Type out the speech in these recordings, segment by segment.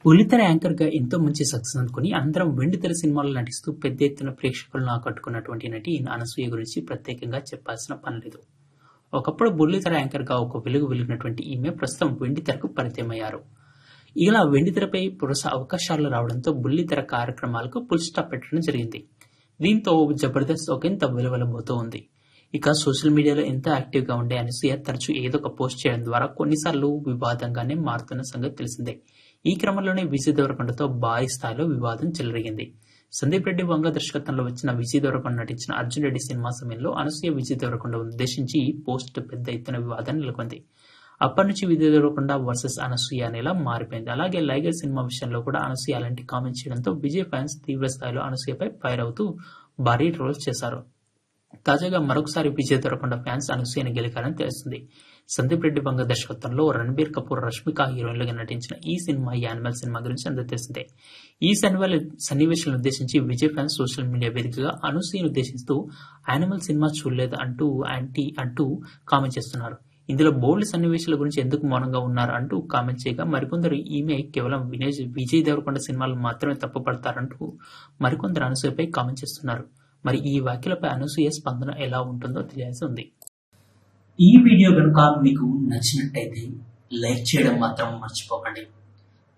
బుల్లితెర యాంకర్‌గా ఎంతో మంచి సక్సెస్ అందుకొని, అందరం వెండితెర సినిమాల్లో నటిస్తూ పెద్ద ఎత్తున ప్రేక్షకులను ఆకట్టుకున్నటువంటి నటి అనసూయ గురించి ప్రత్యేకంగా చెప్పాల్సిన పనిలేదు. ఒకప్పుడు బుల్లితెర యాంకర్‌గా ఒక వెలుగు వెలిగినటువంటి ఈమె ప్రస్తుతం వెండితెరకు పరిచయమయ్యారు. ఇలా వెండితెరపై వరుస అవకాశాలు రావడంతో బుల్లితెర కార్యక్రమాలకు ఫుల్ స్టాప్ పెట్టడం జరిగింది. దీంతో జబర్దస్త్ ఒకంత వెలువెలబోతూ ఉంది. ఇక సోషల్ మీడియాలో ఎంతో యాక్టివ్‌గా ఉండే అనసూయ తరచూ ఏదో ఒక పోస్ట్ చేయడం ద్వారా కొన్నిసార్లు వివాదంగానే మారుతున్న సంగతి తెలిసిందే. ఈ క్రమంలోనే విజయ్ దేవరకొండతో భారీ స్థాయిలో వివాదం చెలరేగింది. సందీప్ రెడ్డి వంగ దర్శకత్వంలో వచ్చిన విజయ్ దేవరకొండ నటించిన అర్జున్ రెడ్డి సినిమా సమయంలో అనసూయ విజయ్ దేవరకొండ ఉద్దేశించి పోస్ట్ పెద్ద ఎత్తున వివాదం నెలకొంది. అప్పటి నుంచి విజయ్ దేవరకొండ వర్సెస్ అనసూయ అనేలా మారిపోయింది. అలాగే లైగర్ సినిమా విషయంలో కూడా అనసూయ అలాంటి కామెంట్స్ చేయడంతో విజయ్ ఫ్యాన్స్ తీవ్ర స్థాయిలో అనసూయపై ఫైర్ అవుతూ భారీ ట్రోల్స్ చేశారు. తాజాగా మరొకసారి విజయ్ దేవరకొండ ఫ్యాన్స్ అనసూయని గెలికారని తెలుస్తుంది. సందీప్ రెడ్డి వంగ దర్శకత్వంలో రణబీర్ కపూర్, రష్మిక హీరోయిన్లుగా నటించిన ఈ సినిమా యానిమల్ సినిమా గురించి అందరూ తెలిసిందే. ఈ సన్నివేశాలను ఉద్దేశించి విజయ్ ఫ్యాన్స్ సోషల్ మీడియా వేదికగా అనసూయను ఉద్దేశిస్తూ యానిమల్ సినిమా చూడలేదు అంటూ కామెంట్ చేస్తున్నారు. ఇందులో బోల్డ్ సన్నివేశాల గురించి ఎందుకు మౌనంగా ఉన్నారు అంటూ కామెంట్ చేయగా, మరికొందరు ఈమె కేవలం విజయ్ దేవరకొండ సినిమాలు మాత్రమే తప్పుపడతారంటూ మరికొందరు అనసూయపై కామెంట్ చేస్తున్నారు. మరి ఈ వ్యాఖ్యలపై అనసూయ స్పందన ఎలా ఉంటుందో తెలియాల్సి ఉంది. ఈ వీడియో కనుక మీకు నచ్చినట్టయితే లైక్ చేయడం మాత్రం మర్చిపోకండి.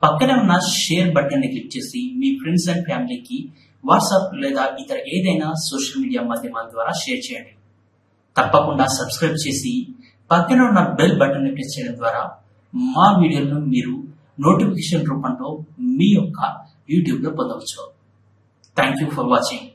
పక్కనే ఉన్న షేర్ బటన్ ని క్లిక్ చేసి మీ ఫ్రెండ్స్ అండ్ ఫ్యామిలీకి వాట్సాప్ లేదా ఇతర ఏదైనా సోషల్ మీడియా మాధ్యమాల ద్వారా షేర్ చేయండి. తప్పకుండా సబ్స్క్రైబ్ చేసి పక్కనే ఉన్న బెల్ బటన్ ని ప్రెస్ చేయడం ద్వారా మా వీడియోలను మీరు నోటిఫికేషన్ రూపంలో మీ యొక్క యూట్యూబ్ లో పొందవచ్చు. Thank you for watching.